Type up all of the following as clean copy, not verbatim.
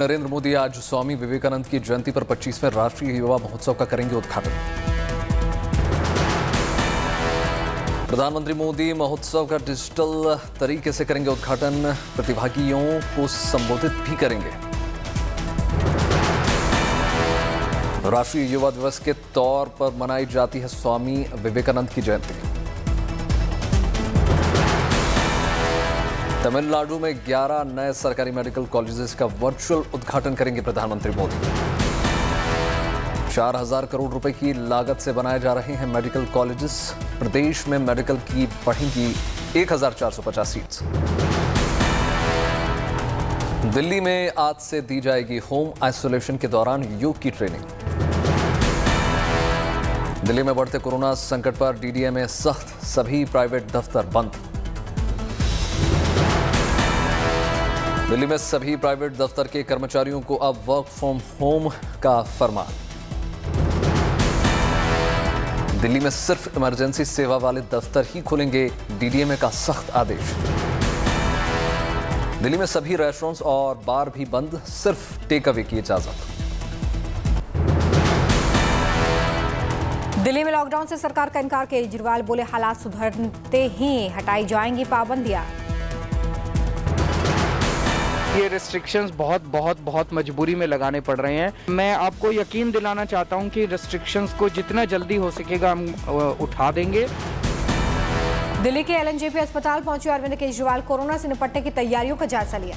नरेंद्र मोदी आज स्वामी विवेकानंद की जयंती पर 25वें राष्ट्रीय युवा महोत्सव का करेंगे उद्घाटन। प्रधानमंत्री मोदी महोत्सव का डिजिटल तरीके से करेंगे उद्घाटन, प्रतिभागियों को संबोधित भी करेंगे। राष्ट्रीय युवा दिवस के तौर पर मनाई जाती है स्वामी विवेकानंद की जयंती। तमिलनाडु में 11 नए सरकारी मेडिकल कॉलेजेस का वर्चुअल उद्घाटन करेंगे प्रधानमंत्री मोदी। 4000 करोड़ रुपए की लागत से बनाए जा रहे हैं मेडिकल कॉलेजेस। प्रदेश में मेडिकल की बढ़ेंगी 1450 सीट्स। दिल्ली में आज से दी जाएगी होम आइसोलेशन के दौरान योग की ट्रेनिंग। दिल्ली में बढ़ते कोरोना संकट पर डीडीए में सख्त, सभी प्राइवेट दफ्तर बंद। दिल्ली में सभी प्राइवेट दफ्तर के कर्मचारियों को अब वर्क फ्रॉम होम का फरमान। दिल्ली में सिर्फ इमरजेंसी सेवा वाले दफ्तर ही खुलेंगे, डीडीएमए का सख्त आदेश। दिल्ली में सभी रेस्टोरेंट्स और बार भी बंद, सिर्फ टेक अवे की इजाजत। दिल्ली में लॉकडाउन से सरकार का इनकार, केजरीवाल बोले हालात सुधरते ही हटाई जाएंगी पाबंदियां। ये रिस्ट्रिक्शंस बहुत मजबूरी में लगाने पड़ रहे हैं। मैं आपको यकीन दिलाना चाहता हूं कि रिस्ट्रिक्शंस को जितना जल्दी हो सकेगा हम उठा देंगे। दिल्ली के एलएनजेपी अस्पताल पहुंचे अरविंद केजरीवाल, कोरोना से निपटने की तैयारियों का जायजा लिया।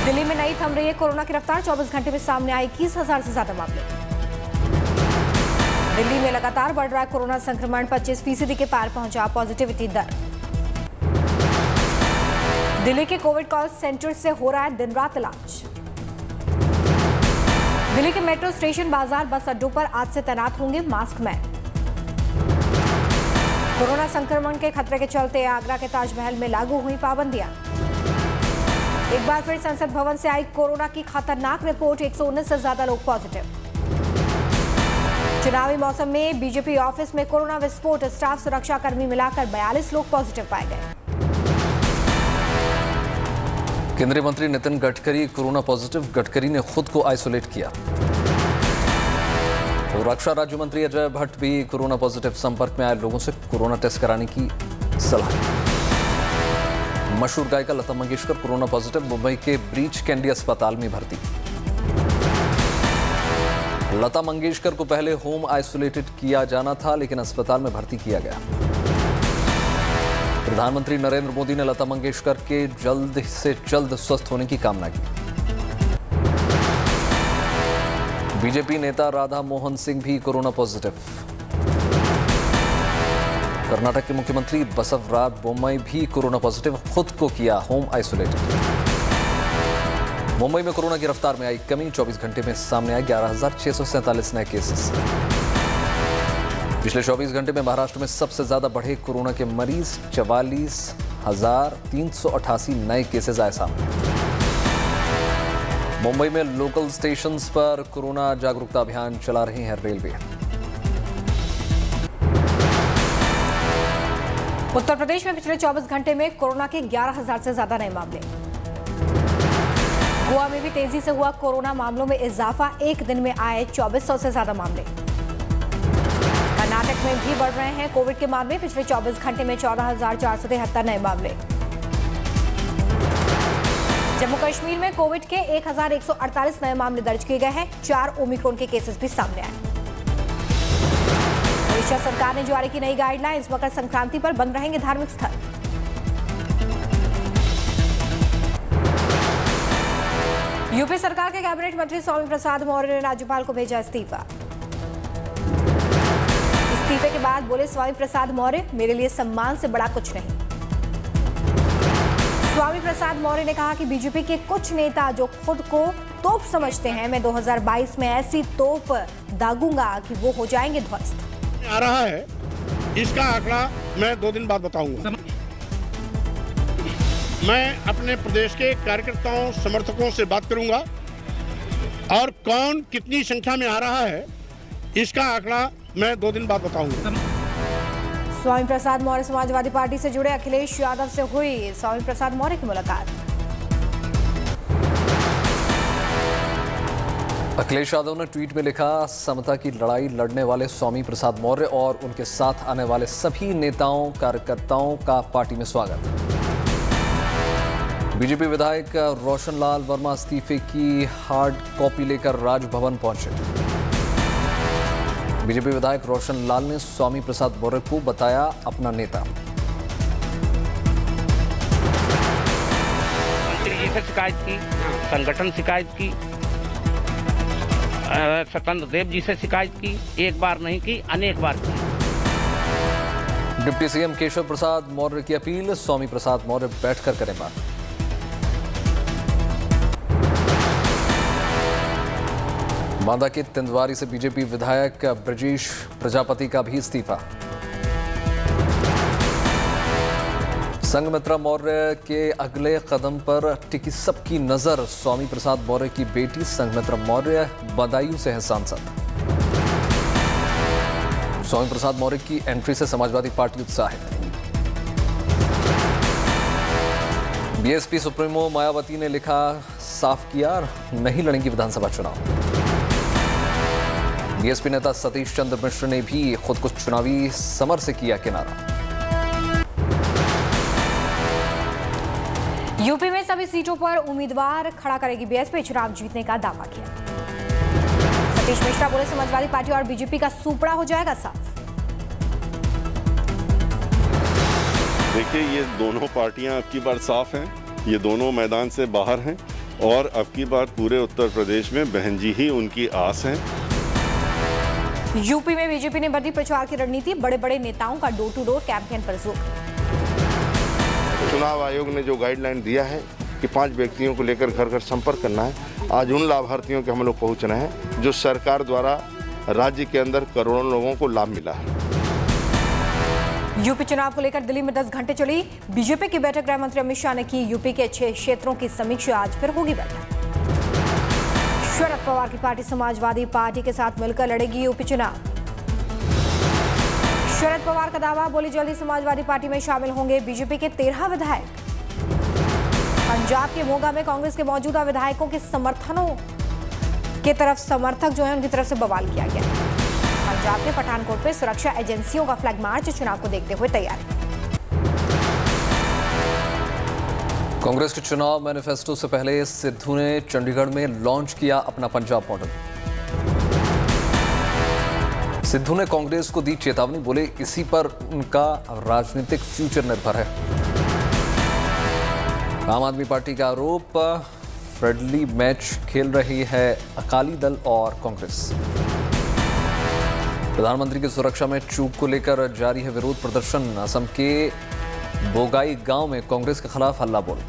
दिल्ली में नहीं थम रही है कोरोना की रफ्तार, 24 घंटे में सामने आए 21,000 से ज्यादा मामले। दिल्ली में लगातार बढ़ रहा है कोरोना संक्रमण, 25% के पार पहुंचा पॉजिटिविटी दर। दिल्ली के कोविड कॉल सेंटर से हो रहा है दिन रात इलाज। दिल्ली के मेट्रो स्टेशन, बाजार, बस अड्डों पर आज से तैनात होंगे मास्क मैन। कोरोना संक्रमण के खतरे के चलते आगरा के ताजमहल में लागू हुई पाबंदियां। एक बार फिर संसद भवन से आई कोरोना की खतरनाक रिपोर्ट, 119 से ज्यादा लोग पॉजिटिव। चुनावी मौसम में बीजेपी ऑफिस में कोरोना विस्फोट, स्टाफ सुरक्षा कर्मी मिलाकर 42 लोग पॉजिटिव पाए गए। केंद्रीय मंत्री नितिन गडकरी कोरोना पॉजिटिव, गडकरी ने खुद को आइसोलेट किया। तो रक्षा राज्य मंत्री अजय भट्ट भी कोरोना पॉजिटिव, संपर्क में आए लोगों से कोरोना टेस्ट कराने की सलाह। मशहूर गायिका लता मंगेशकर कोरोना पॉजिटिव, मुंबई के ब्रीच कैंडी अस्पताल में भर्ती। लता मंगेशकर को पहले होम आइसोलेटेड किया जाना था, लेकिन अस्पताल में भर्ती किया गया। प्रधानमंत्री नरेंद्र मोदी ने लता मंगेशकर के जल्द से जल्द स्वस्थ होने की कामना की। बीजेपी नेता राधा मोहन सिंह भी कोरोना पॉजिटिव। कर्नाटक के मुख्यमंत्री बसवराज बोम्मई भी कोरोना पॉजिटिव, खुद को किया होम आइसोलेटेड। मुंबई में कोरोना की रफ्तार में आई कमी, 24 घंटे में सामने आए 11,647 नए केसेस। पिछले 24 घंटे में महाराष्ट्र में सबसे ज्यादा बढ़े कोरोना के मरीज, 44,388 नए केसेस आए सामने। मुंबई में लोकल स्टेशंस पर कोरोना जागरूकता अभियान चला रहे हैं रेलवे। उत्तर प्रदेश में पिछले 24 घंटे में कोरोना के 11,000 से ज्यादा नए मामले। गोवा में भी तेजी से हुआ कोरोना मामलों में इजाफा, एक दिन में आए 2400 से ज्यादा मामले। कर्नाटक में भी बढ़ रहे हैं कोविड के मामले, पिछले 24 घंटे में 14,473 नए मामले। जम्मू कश्मीर में कोविड के 1,148 नए मामले दर्ज किए गए हैं, 4 ओमिक्रॉन के केसेस भी सामने आए। ओडिशा सरकार ने जारी की नई गाइडलाइंस, मकर संक्रांति पर बंद रहेंगे धार्मिक स्थल। यूपी सरकार के कैबिनेट मंत्री स्वामी प्रसाद मौर्य ने राज्यपाल को भेजा इस्तीफा। इस्तीफे के बाद बोले स्वामी प्रसाद मौर्य, मेरे लिए सम्मान से बड़ा कुछ नहीं। स्वामी प्रसाद मौर्य ने कहा कि बीजेपी के कुछ नेता जो खुद को तोप समझते हैं, मैं 2022 में ऐसी तोप दागूंगा कि वो हो जाएंगे ध्वस्त। आ रहा है, इसका आंकड़ा मैं 2 दिन बाद बताऊंगा। मैं अपने प्रदेश के कार्यकर्ताओं, समर्थकों से बात करूंगा और कौन कितनी संख्या में आ रहा है, इसका आंकड़ा मैं 2 दिन बाद बताऊंगा। स्वामी प्रसाद मौर्य समाजवादी पार्टी से जुड़े अखिलेश यादव से हुई स्वामी प्रसाद मौर्य की मुलाकात। अखिलेश यादव ने ट्वीट में लिखा, समता की लड़ाई लड़ने वाले स्वामी प्रसाद मौर्य और उनके साथ आने वाले सभी नेताओं कार्यकर्ताओं का पार्टी में स्वागत। बीजेपी विधायक रोशन लाल वर्मा इस्तीफे की हार्ड कॉपी लेकर राजभवन पहुंचे। बीजेपी विधायक रोशन लाल ने स्वामी प्रसाद मौर्य को बताया अपना नेता। मंत्री जी से शिकायत की, संगठन शिकायत की, स्वतंत्र देव जी से शिकायत की, एक बार नहीं की, अनेक बार की। डिप्टी सीएम केशव प्रसाद मौर्य की अपील, स्वामी प्रसाद मौर्य बैठकर करें बात। बांदा के तिंदवारी से बीजेपी विधायक ब्रजेश प्रजापति का भी इस्तीफा। संघमित्रा मौर्य के अगले कदम पर टिकी सबकी नजर, स्वामी प्रसाद मौर्य की बेटी संघमित्रा मौर्य बदायूं से है सांसद। स्वामी प्रसाद मौर्य की एंट्री से समाजवादी पार्टी उत्साहित। बीएसपी सुप्रीमो मायावती ने लिखा, साफ किया नहीं लड़ेंगी विधानसभा चुनाव। बीएसपी नेता सतीश चंद्र मिश्र ने भी खुद को चुनावी समर से किया किनारा। यूपी में सभी सीटों पर उम्मीदवार खड़ा करेगी बीएसपी, चुनाव जीतने का दावा किया। सतीश मिश्रा बोले, समाजवादी पार्टी और बीजेपी का सूपड़ा हो जाएगा साफ। देखिए, ये दोनों पार्टियां अब की बार साफ हैं, ये दोनों मैदान से बाहर हैं और अब की बार पूरे उत्तर प्रदेश में बहन जी ही उनकी आस हैं। यूपी में बीजेपी ने बदली प्रचार की रणनीति, बड़े बड़े नेताओं का डोर टू डोर कैंपेन पर जोर। चुनाव आयोग ने जो गाइडलाइन दिया है कि 5 व्यक्तियों को लेकर घर घर संपर्क करना है, आज उन लाभार्थियों के हम लोग पहुंच रहे हैं जो सरकार द्वारा राज्य के अंदर करोड़ों लोगों को लाभ मिला है। यूपी चुनाव को लेकर दिल्ली में 10 घंटे चली बीजेपी की बैठक। गृह मंत्री अमित शाह ने की यूपी के 6 क्षेत्रों की समीक्षा, आज फिर होगी बैठक। शरद पवार की पार्टी समाजवादी पार्टी के साथ मिलकर लड़ेगी यूपी चुनाव। शरद पवार का दावा, बोली जल्दी समाजवादी पार्टी में शामिल होंगे बीजेपी के 13 विधायक। पंजाब के मोगा में कांग्रेस के मौजूदा विधायकों के समर्थनों की तरफ समर्थक जो है उनकी तरफ से बवाल किया गया। पंजाब के पठानकोट में सुरक्षा एजेंसियों का फ्लैग मार्च, चुनाव को देखते हुए तैयारी। कांग्रेस के चुनाव मैनिफेस्टो से पहले सिद्धू ने चंडीगढ़ में लॉन्च किया अपना पंजाब मॉडल। सिद्धू ने कांग्रेस को दी चेतावनी, बोले इसी पर उनका राजनीतिक फ्यूचर निर्भर है। आम आदमी पार्टी का आरोप, फ्रेंडली मैच खेल रही है अकाली दल और कांग्रेस। प्रधानमंत्री की सुरक्षा में चूक को लेकर जारी है विरोध प्रदर्शन। असम के बोगाई गांव में कांग्रेस के खिलाफ हल्ला बोल।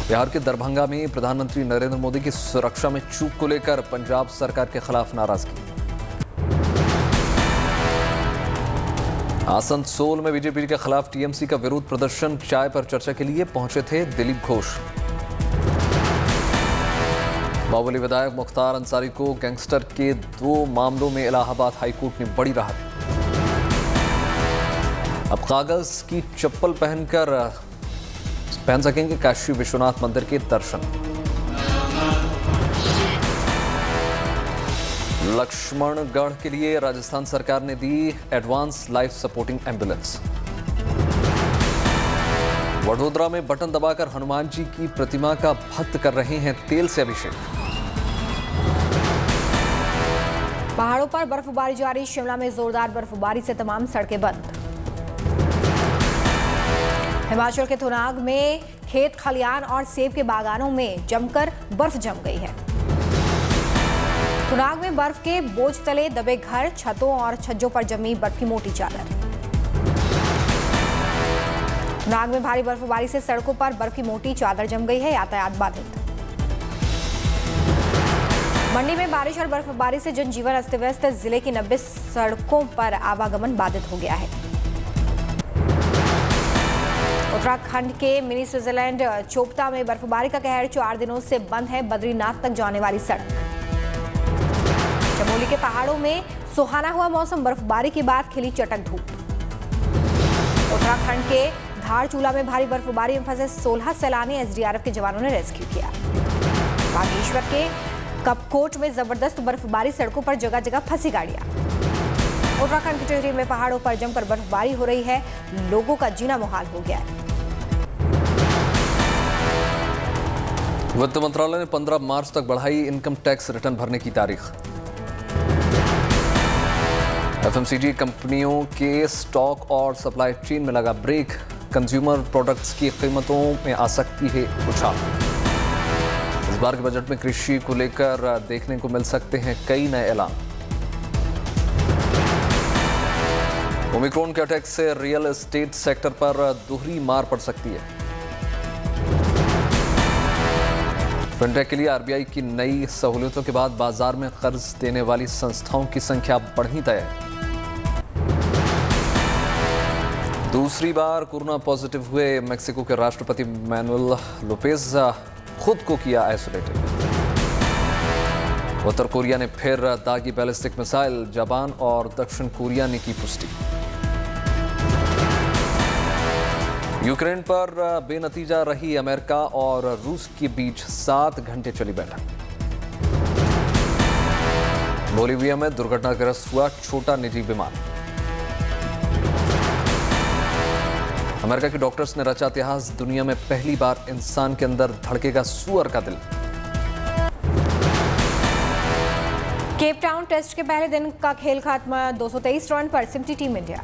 बिहार के दरभंगा में प्रधानमंत्री नरेंद्र मोदी की सुरक्षा में चूक को लेकर पंजाब सरकार के खिलाफ नाराजगी। आसनसोल में बीजेपी के खिलाफ टीएमसी का विरोध प्रदर्शन। चाय पर चर्चा के लिए पहुंचे थे दिलीप घोष। बाहुबली विधायक मुख्तार अंसारी को गैंगस्टर के 2 मामलों में इलाहाबाद हाईकोर्ट ने बड़ी राहत। अब कागज की चप्पल पहन सकेंगे काशी विश्वनाथ मंदिर के दर्शन। लक्ष्मणगढ़ के लिए राजस्थान सरकार ने दी advance life supporting ambulance. Vadodara में बटन दबाकर हनुमान जी की प्रतिमा का भक्त कर रहे हैं तेल से अभिषेक। पहाड़ों पर बर्फबारी जारी, शिमला में जोरदार बर्फबारी से तमाम सड़कें बंद। हिमाचल के थुनाग में खेत खलियान और सेब के बागानों में जमकर बर्फ जम गई है। थुनाग में बर्फ के बोझ तले दबे घर, छतों और छज्जों पर जमी बर्फ की मोटी चादर। थुनाग में भारी बर्फबारी से सड़कों पर बर्फ की मोटी चादर जम गई है, यातायात बाधित। मंडी में बारिश और बर्फबारी से जनजीवन अस्त व्यस्त, जिले की 90 सड़कों पर आवागमन बाधित हो गया है। उत्तराखंड के मिनी स्विट्जरलैंड चोपता में बर्फबारी का कहर, 4 दिनों से बंद है बद्रीनाथ तक जाने वाली सड़क। चमोली के पहाड़ों में सुहाना हुआ मौसम, बर्फबारी के बाद खिली चटक धूप। उत्तराखंड के धारचूला में भारी बर्फबारी में फंसे 16 सैलानी एसडीआरएफ के जवानों ने रेस्क्यू किया। बागेश्वर के कपकोट में जबरदस्त बर्फबारी, सड़कों पर जगह जगह फंसी गाड़ियां। उत्तराखंड के टिहरी में पहाड़ों पर जमकर बर्फबारी हो रही है, लोगों का जीना मुहाल हो गया है। वित्त मंत्रालय ने 15 मार्च तक बढ़ाई इनकम टैक्स रिटर्न भरने की तारीख। एफएमसीजी कंपनियों के स्टॉक और सप्लाई चेन में लगा ब्रेक, कंज्यूमर प्रोडक्ट्स की कीमतों में आ सकती है उछाल। इस बार के बजट में कृषि को लेकर देखने को मिल सकते हैं कई नए ऐलान। ओमिक्रॉन के अटैक से रियल एस्टेट सेक्टर पर दोहरी मार पड़ सकती है। फिनटेक के लिए आरबीआई की नई सहूलियतों के बाद बाजार में कर्ज देने वाली संस्थाओं की संख्या बढ़नी तय है। दूसरी बार कोरोना पॉजिटिव हुए मेक्सिको के राष्ट्रपति मैनुएल लोपेज खुद को किया आइसोलेटेड। उत्तर कोरिया ने फिर दागी बैलिस्टिक मिसाइल, जापान और दक्षिण कोरिया ने की पुष्टि। यूक्रेन पर बेनतीजा रही अमेरिका और रूस के बीच 7 घंटे चली बैठक। बोलीविया में दुर्घटनाग्रस्त हुआ छोटा निजी विमान। अमेरिका के डॉक्टर्स ने रचा इतिहास, दुनिया में पहली बार इंसान के अंदर धड़केगा सुअर का दिल। केप टाउन टेस्ट के पहले दिन का खेल खात्मा 223 रन पर सिमटी team India.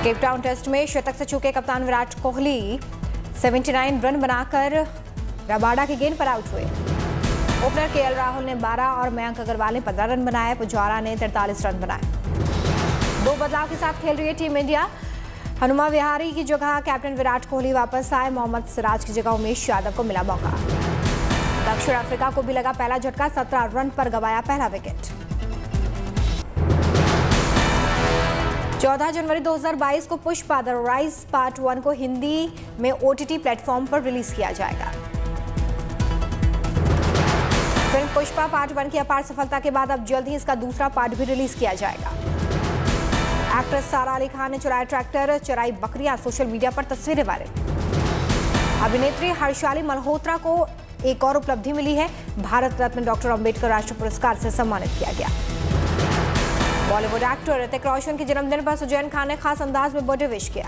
Cape Town test में शतक से चूके कप्तान विराट कोहली 79 रन बनाकर रबाडा की गेंद पर आउट हुए। ओपनर केएल राहुल ने 12 और मयंक अग्रवाल ने 15 रन बनाए। पुजारा ने 43 रन बनाए। 2 बदलाव के साथ खेल रही है टीम इंडिया। हनुमा विहारी की जगह कैप्टन विराट कोहली वापस आए। मोहम्मद सिराज की जगह उमेश यादव को मिला मौका। दक्षिण अफ्रीका को भी लगा पहला झटका, 17 रन पर गंवाया पहला विकेट। 14 जनवरी 2022 को पुष्पा द राइज पार्ट 1 को हिंदी में ओटीटी प्लेटफॉर्म पर रिलीज किया जाएगा। फिल्म पुष्पा पार्ट 1 की अपार सफलता के बाद अब जल्द ही इसका दूसरा पार्ट भी रिलीज किया जाएगा। एक्ट्रेस सारा अली खान ने चलाया ट्रैक्टर, चराई बकरियां, सोशल मीडिया पर तस्वीरें वायरल। अभिनेत्री हर्षाली मल्होत्रा को एक और उपलब्धि मिली है, भारत रत्न डॉक्टर अंबेडकर राष्ट्रीय पुरस्कार से सम्मानित किया गया। बॉलीवुड एक्टर ऋतिक रोशन के जन्मदिन पर सुजैन खान ने खास अंदाज में बर्थडे विश किया।